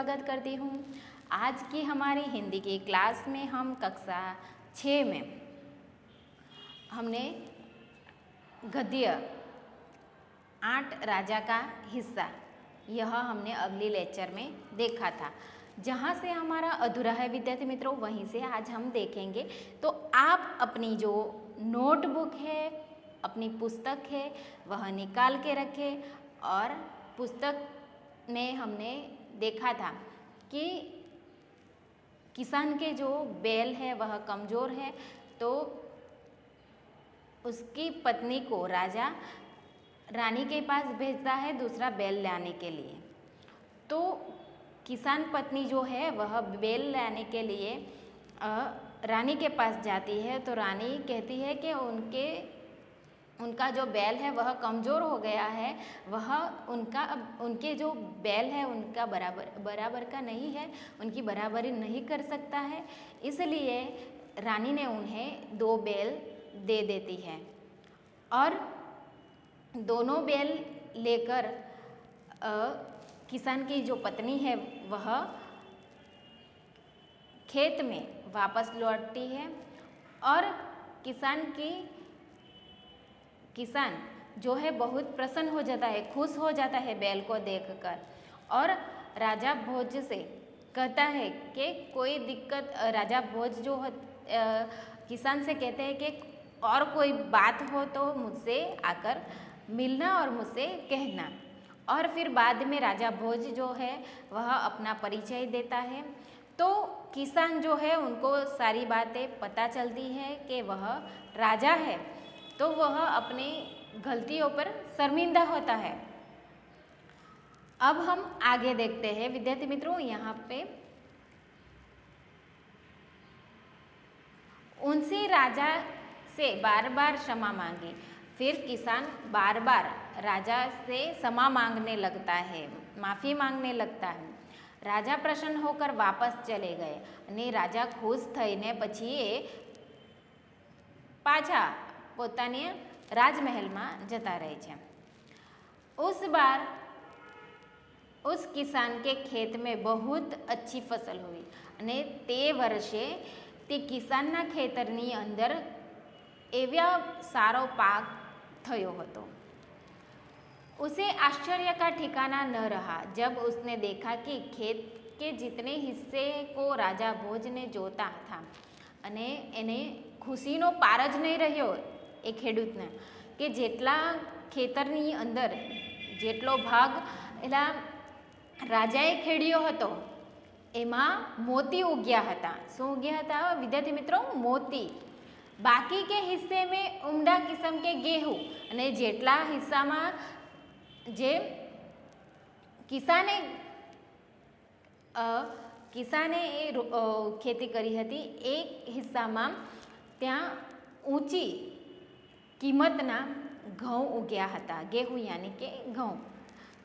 स्वागत करती हूँ। आज की हमारी हिंदी की क्लास में हम कक्षा 6 में हमने गद्य 8 राजा का हिस्सा यह हमने अगली लेक्चर में देखा था। जहाँ से हमारा अधूरा है विद्यार्थी मित्रों, वहीं से आज हम देखेंगे। तो आप अपनी जो नोटबुक है, अपनी पुस्तक है, वह निकाल के रखें। और पुस्तक में हमने देखा था कि किसान के जो बैल है वह कमज़ोर है, तो उसकी पत्नी को राजा रानी के पास भेजता है दूसरा बैल लाने के लिए। तो किसान पत्नी जो है वह बैल लाने के लिए रानी के पास जाती है। तो रानी कहती है कि उनका जो बैल है वह कमज़ोर हो गया है, वह उनके जो बैल है उनका बराबर का नहीं है, उनकी बराबरी नहीं कर सकता है। इसलिए रानी ने उन्हें 2 बैल दे देती है और दोनों बैल लेकर किसान की जो पत्नी है वह खेत में वापस लौटती है। और किसान जो है बहुत प्रसन्न हो जाता है, खुश हो जाता है बैल को देखकर, और राजा भोज से कहता है कि कोई दिक्कत, राजा भोज जो किसान से कहते हैं कि और कोई बात हो तो मुझसे आकर मिलना और मुझसे कहना। और फिर बाद में राजा भोज जो है वह अपना परिचय देता है। तो किसान जो है उनको सारी बातें पता चलती है कि वह राजा है, तो वह अपनी गलतियों पर शर्मिंदा होता है। अब हम आगे देखते हैं विद्यार्थी मित्रों। यहाँ पे उनसे राजा से बार बार क्षमा मांगी। फिर किसान बार बार राजा से क्षमा मांगने लगता है, माफ़ी मांगने लगता है। राजा प्रसन्न होकर वापस चले गए અને રાજા ખુશ થઈને પછી એ પાછા પોતાની રાજમહેલમાં જતા રહે છે। उस बार उस किसान के खेत में बहुत अच्छी फसल हुई અને તે વર્ષે તે કિસાનના ખેતરની અંદર એવા સારો પાક થયો હતો। उसे आश्चर्य का ठिकाना न रहा जब उसने देखा कि खेत के जितने हिस्से को राजा भोज ने जोता था અને એને ખુશીનો પાર જ નહીં રહ્યો એ ખેડૂતને કે જેટલા ખેતરની અંદર જેટલો ભાગ એના રાજાએ ખેડ્યો હતો એમાં મોતી ઉગ્યા હતા। શું ઉગ્યા હતા વિદ્યાર્થી મિત્રો? મોતી। બાકી के हिस्से में उमदा किस्म के गेहूँ અને જેટલા હિસ્સામાં જે કિસાને એ ખેતી કરી હતી એ હિસ્સામાં ત્યાં ઊંચી કિંમતના ઘઉં ઉગ્યા હતા। गेहूँ यानी કે ઘઉં,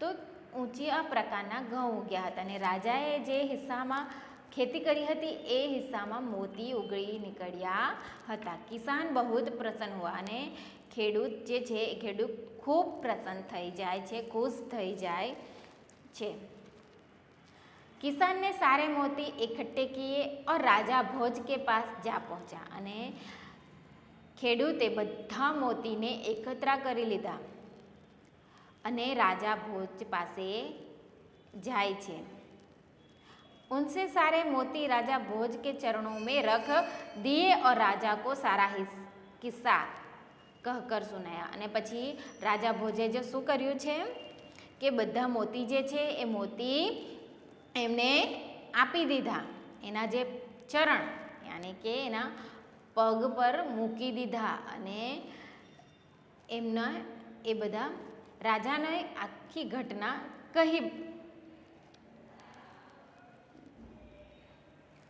તો ઊંચા પ્રકારના ઘઉં ઉગ્યા હતા અને રાજાએ જે હિસ્સામાં ખેતી કરી હતી એ હિસ્સામાં મોતી ઉગળી નીકળ્યા હતા। કિસાન બહુ પ્રસન્ન હુઆ અને ખેડૂત જે છે એ ખેડૂત ખૂબ પ્રસન્ન થઈ જાય છે, ખુશ થઈ જાય છે। किसान ने सारे मोती इकट्ठे किए और राजा भोज के पास जा पहुँचा અને ખેડૂતે બધા મોતીને એકત્ર કરી લીધા અને રાજા ભોજ પાસે જાય છે। उनसे सारे मोती राजा भोज के चरणों में रख दिए और राजा को सारा किस्सा कहकर सुनाया। અને પછી રાજા ભોજે જે શું કર્યું છે કે બધા મોતી જે છે એ મોતી એમને આપી દીધા, એના જે ચરણ યાની કે એના પગ પર મૂકી દીધા અને એમના એ બધા રાજાને આખી ઘટના કહી।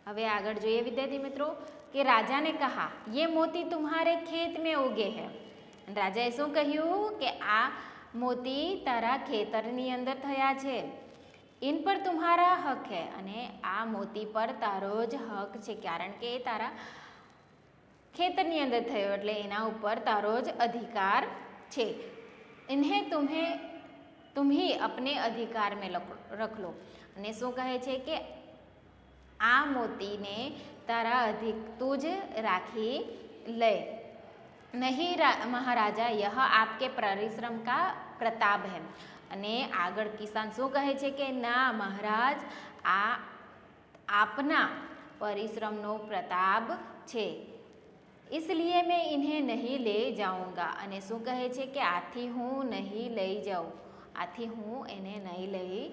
હવે આગળ જોઈએ વિદ્યાર્થી મિત્રો કે રાજાને કહા ये मोती तुम्हारे खेत में उगे है। રાજાએ શું કહ્યું કે આ મોતી તારા ખેતરની અંદર થયા છે। इन पर तुम्हारा हक है અને આ મોતી પર તારો જ હક છે, કારણ કે એ તારા ખેતરની અંદર થયો એટલે એના ઉપર તારો જ અધિકાર છે। इन्हें तुम ही अपने अधिकार में रख लो। અને શું કહે છે કે આ મોતીને તારા અધિક તું જ રાખી લે, નહીં મહારાજા યહ આપકે પરિશ્રમ કા પ્રતાપ હૈ. અને આગળ કિસાન શું કહે છે કે ના મહારાજ, આ આપના પરિશ્રમનો પ્રતાપ છે, इसलिए मैं इन्हें नहीं ले जाऊंगा. અને શું કહે છે કે આથી હું નહીં લઈ જાઉં, આથી હું એને નહીં લઈ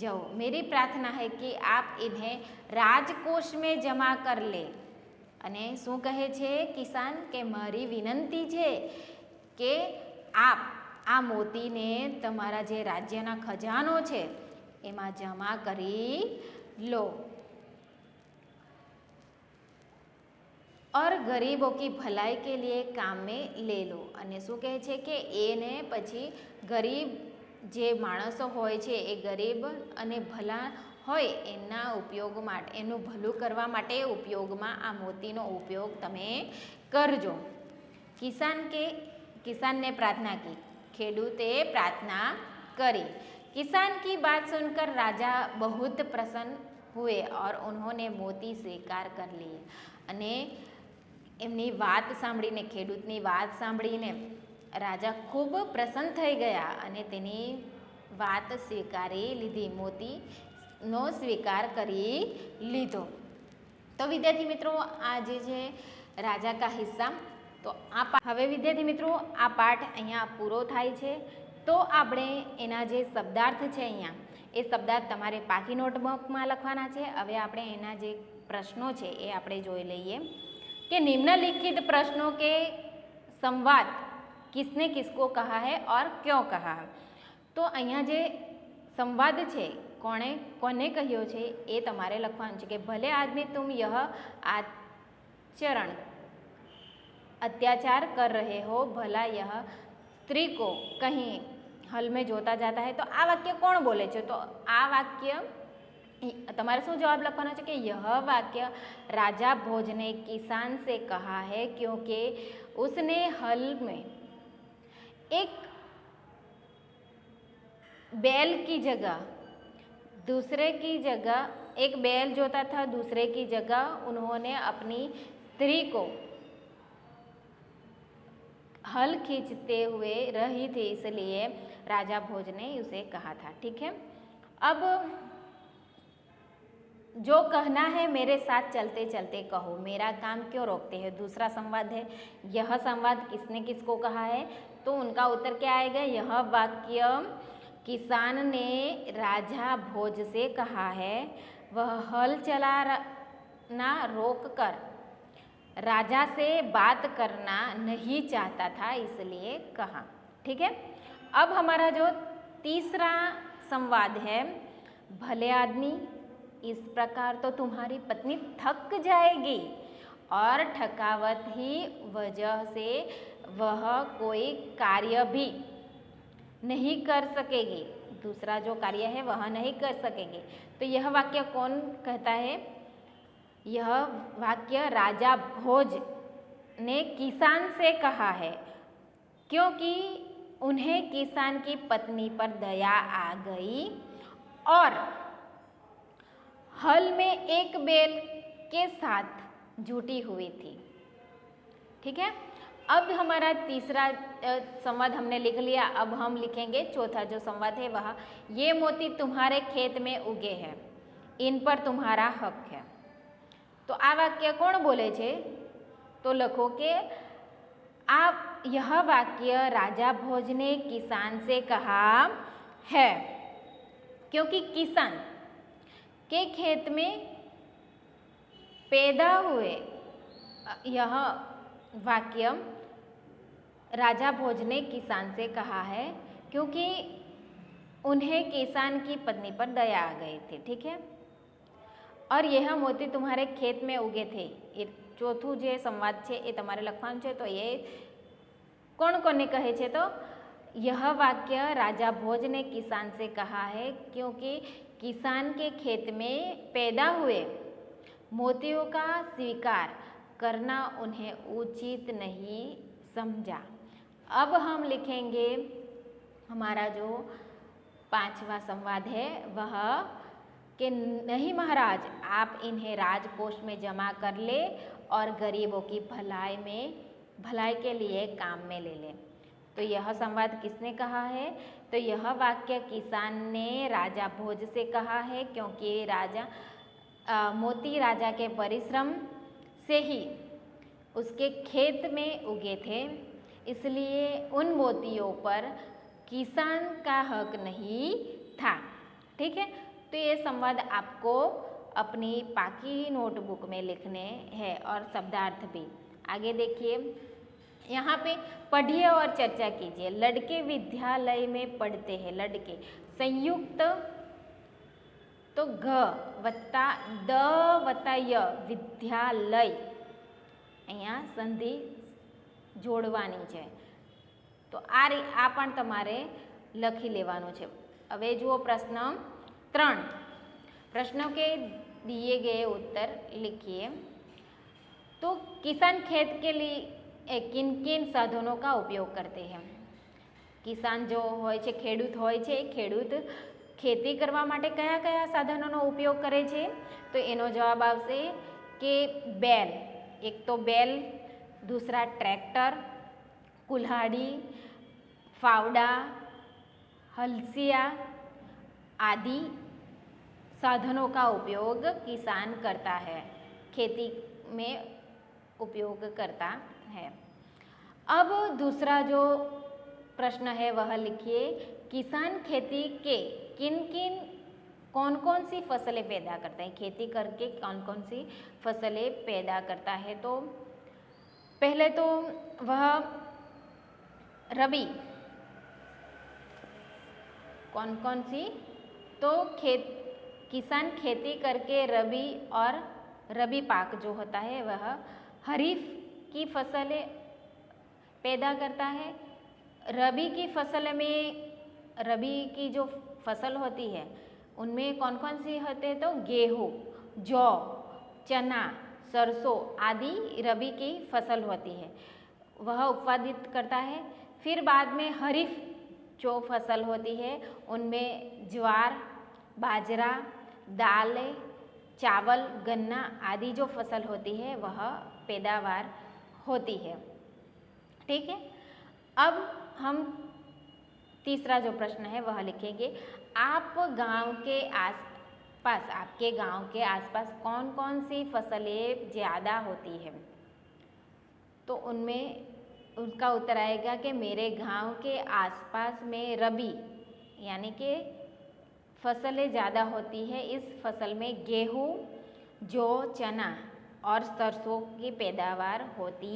જાઉં. मेरी प्रार्थना है कि आप इन्हें राजकोष में जमा कर ले. અને શું કહે છે કિસાન કે મારી વિનંતી છે કે આપ આ મોતીને તમારા જે રાજ્યના ખજાનો છે એમાં જમા કરી લો. और गरीबों की भलाई के लिए काम में ले लो. અને શું કહે છે કે એને પછી ગરીબ જે માણસો હોય છે એ ગરીબ અને ભલા હોય એના ઉપયોગ માટે, એનું ભલું કરવા માટે ઉપયોગમાં આ મોતીનો ઉપયોગ તમે કરજો. કિસાનને પ્રાર્થના કી, ખેડૂતે પ્રાર્થના કરી. किसान की बात सुनकर राजा बहुत प्रसन्न हुए और उन्होंने मोती स्वीकार कर लिए. અને એમની વાત સાંભળીને, ખેડૂતની વાત સાંભળીને રાજા ખૂબ પ્રસન્ન થઈ ગયા અને તેની વાત સ્વીકારી લીધી, મોતીનો સ્વીકાર કરી લીધો. તો વિદ્યાર્થી મિત્રો આ જે છે રાજા કા હિસ્સા, તો હવે વિદ્યાર્થી મિત્રો આ પાઠ અહીંયા પૂરો થાય છે. તો આપણે એના જે શબ્દાર્થ છે અહીંયા, એ શબ્દાર્થ તમારે પાકી નોટબુકમાં લખવાના છે. હવે આપણે એના જે પ્રશ્નો છે એ આપણે જોઈ લઈએ कि निम्नलिखित प्रश्नों के संवाद किसने किसको कहा है और क्यों कहा है. તો અહીંયા જે સંવાદ છે કોને કહ્યો છે એ તમારે લખવાનું છે કે ભલે આદમી तुम यह आचरण अत्याचार कर रहे हो, भला यह स्त्री को कहीं हल में जोता जाता है. તો આ વાક્ય કોણ બોલે છે? તો આ વાક્ય તમારે શું જવાબ લખવાનો છે કે यह वाक्य राजा भोज ने किसान से कहा है क्योंकि उसने हल में एक बैल की जगह दूसरे की जगह, एक बैल जोता था, दूसरे की जगह उन्होंने अपनी स्त्री को हल खींचते हुए रही थी, इसलिए राजा भोज ने उसे कहा था. ठीक है, अब जो कहना है मेरे साथ चलते चलते कहो, मेरा काम क्यों रोकते हैं. दूसरा संवाद है, यह संवाद किसने किसको कहा है. तो उनका उत्तर क्या आएगा? यह वाक्य किसान ने राजा भोज से कहा है, वह हल चलाना रोक कर राजा से बात करना नहीं चाहता था, इसलिए कहा. ठीक है, अब हमारा जो तीसरा संवाद है, भले आदमी इस प्रकार तो तुम्हारी पत्नी थक जाएगी और थकावट ही वजह से वह कोई कार्य भी नहीं कर सकेगी. दूसरा जो कार्य है वह नहीं कर सकेगी. तो यह वाक्य कौन कहता है? यह वाक्य राजा भोज ने किसान से कहा है क्योंकि उन्हें किसान की पत्नी पर दया आ गई और हल में एक बैल के साथ जुटी हुई थी. ठीक है, अब हमारा तीसरा संवाद हमने लिख लिया. अब हम लिखेंगे चौथा जो संवाद है वह, ये मोती तुम्हारे खेत में उगे हैं, इन पर तुम्हारा हक है. तो आ वाक्य कौन बोले छे? तो लखो के आप यह वाक्य राजा भोज ने किसान से कहा है क्योंकि किसान के खेत में पैदा हुए. यह वाक्य राजा भोज ने किसान से कहा है क्योंकि उन्हें किसान की पत्नी पर दया आ गई थी. ठीक है, और यह मोती तुम्हारे खेत में उगे थे. ये चौथું જે સંવાદ છે એ તમારે લખવાનું છે. તો એ કોણ કોને કહે છે? તો यह वाक्य राजा भोज ने किसान से कहा है क्योंकि किसान के खेत में पैदा हुए मोतियों का स्वीकार करना उन्हें उचित नहीं समझा. अब हम लिखेंगे हमारा जो पांचवा संवाद है वह, कि नहीं महाराज, आप इन्हें राजकोष में जमा कर ले और गरीबों की भलाई के लिए काम में ले ले। तो यह संवाद किसने कहा है? तो यह वाक्य किसान ने राजा भोज से कहा है, क्योंकि मोती राजा के परिश्रम से ही उसके खेत में उगे थे, इसलिए उन मोतियों पर किसान का हक नहीं था। ठीक है, तो ये संवाद आपको अपनी पाकी नोटबुक में लिखने हैं और शब्दार्थ भी। आगे देखिए, यहाँ पे पढ़िए और चर्चा कीजिए। लड़के विद्यालय में पढ़ते हैं। लड़के संयुक्त तो घ वत्ता द वत्ता य विद्यालय, અહીંયા સંધિ જોડવાની છે। તો આ પણ તમારે લખી લેવાનું છે। હવે જુઓ પ્રશ્ન 3। प्रश्नों के दिए गए उत्तर लिखिए। तो किसान खेत के लिए किन किन साधनों का उपयोग करते हैं? किसान जो હોય છે, ખેડૂત હોય છે, ખેડૂત ખેતી કરવા માટે કયા કયા સાધનોનો ઉપયોગ કરે છે? તો એનો જવાબ આવશે કે बैल। एक तो बैल, दूसरा ट्रैक्टर, कुल्हाड़ी, फावड़ा, हलसिया आदि साधनों का उपयोग किसान करता है, खेती में उपयोग करता है। अब दूसरा जो प्रश्न है वह लिखिए। किसान खेती के कौन कौन सी फसलें पैदा करता है? खेती करके कौन कौन सी फसलें पैदा करता है? तो पहले तो वह रबी, कौन कौन सी? तो किसान खेती करके रबी पाक जो होता है वह खरीफ की फसलें पैदा करता है। रबी की जो फसल होती है उनमें कौन कौन सी होते हैं? तो गेहूँ, जौ, चना, सरसों आदि रबी की फसल होती है, वह उत्पादित करता है। फिर बाद में खरीफ जो फसल होती है उनमें ज्वार, बाजरा, दालें, चावल, गन्ना आदि जो फसल होती है वह पैदावार होती है। ठीक है, अब हम तीसरा जो प्रश्न है वह लिखेंगे। आपके गांव के आसपास कौन कौन सी फसलें ज़्यादा होती है? तो उनमें उसका उत्तर आएगा कि मेरे गांव के आसपास में रबी यानी कि फसलें ज़्यादा होती है। इस फसल में गेहूँ, जौ, चना और सरसों की पैदावार होती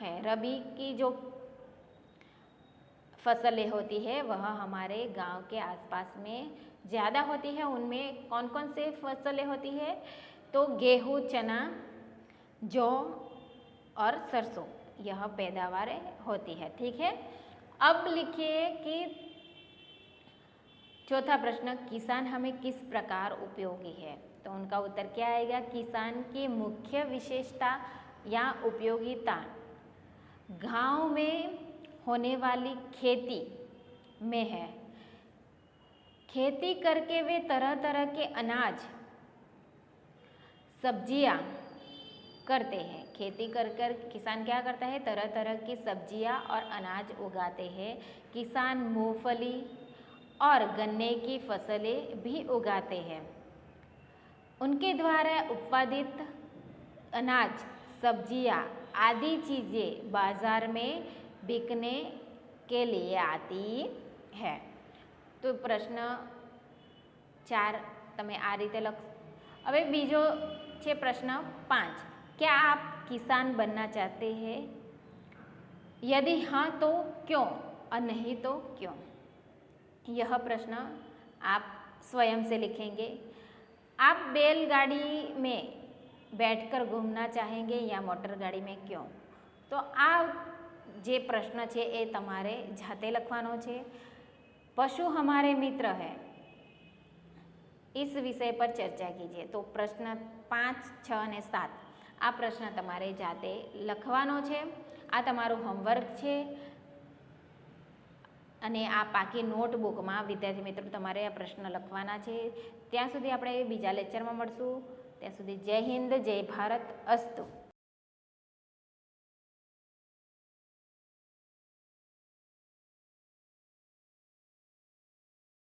है। रबी की जो फसलें होती है वह हमारे गांव के आसपास में ज़्यादा होती है। उनमें कौन कौन से फसलें होती है? तो गेहूँ, चना, जौ और सरसों, यह पैदावार होती है। ठीक है, अब लिखिए कि चौथा प्रश्न, किसान हमें किस प्रकार उपयोगी है? तो उनका उत्तर क्या आएगा? किसान की मुख्य विशेषता या उपयोगिता गांव में होने वाली खेती में है। खेती करके वे तरह तरह के अनाज, सब्जियां करते हैं। खेती कर किसान क्या करता है? तरह तरह की सब्जियां और अनाज उगाते हैं। किसान मूंगफली और गन्ने की फसलें भी उगाते हैं। उनके द्वारा उत्पादित अनाज, सब्जियां आदि चीज़ें बाजार में बिकने के लिए आती है। तो प्रश्न 4 તમે આ રીતે લખો। હવે બીજો છે પ્રશ્न 5। क्या आप किसान बनना चाहते हैं? यदि हाँ तो क्यों और नहीं तो क्यों? यह प्रश्न आप स्वयं से लिखेंगे। आप बैलगाड़ी में बैठकर घूमना चाहेंगे या मोटर गाड़ी में, क्यों? तो आ जे प्रश्न है ये तमारे जाते लखवानो छे। पशु हमारे मित्र है, इस विषय पर चर्चा कीजिए। तो प्रश्न 5, 6 અને 7 आ प्रश्न तमारे जाते लखवानो छे। आ तमारू होमवर्क छे અને આ પાકી નોટબુકમાં વિદ્યાર્થી મિત્રો તમારે આ પ્રશ્ન લખવાના છે. ત્યાં સુધી આપણે બીજા લેક્ચરમાં મળશું. ત્યાં સુધી જય હિન્દ, જય ભારત, અસ્તુ.